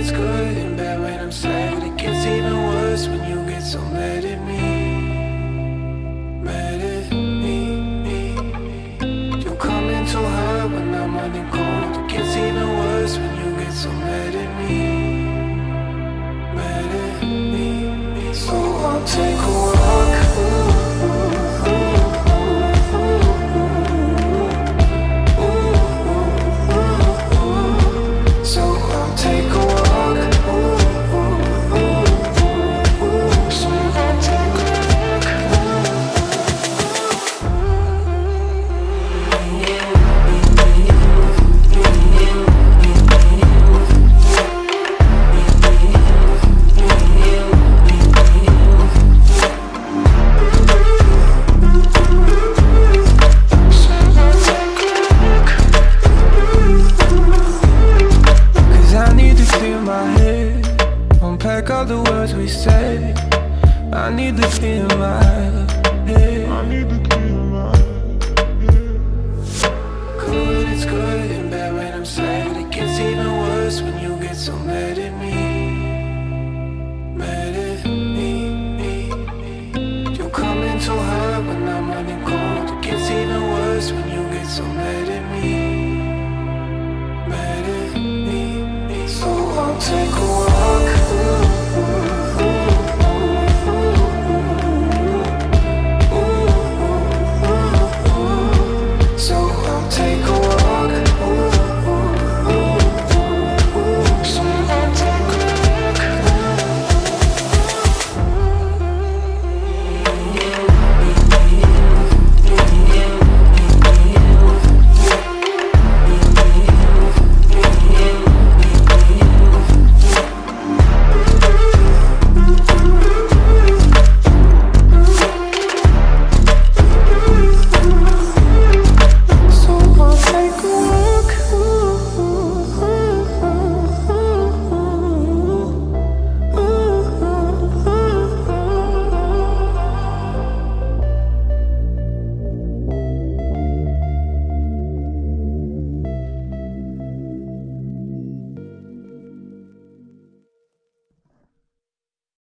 it's good and bad when I'm sad. It gets even worse when you get so mad at me. Mad at me. You're coming too hard when I'm running cold. It gets even worse when you get so mad at me. Mad at me. So I'll take a walk. So I'll take a walk. So I'll take a unpack all the words we say. I need to clear my head. I need to clear my head. Good, it's good and bad when I'm sad. It gets even worse when you get so mad at me. Mad at me. You're coming too hard when I'm running cold. It gets even worse when you get so mad at me. Mad at me. So I'll take a walk.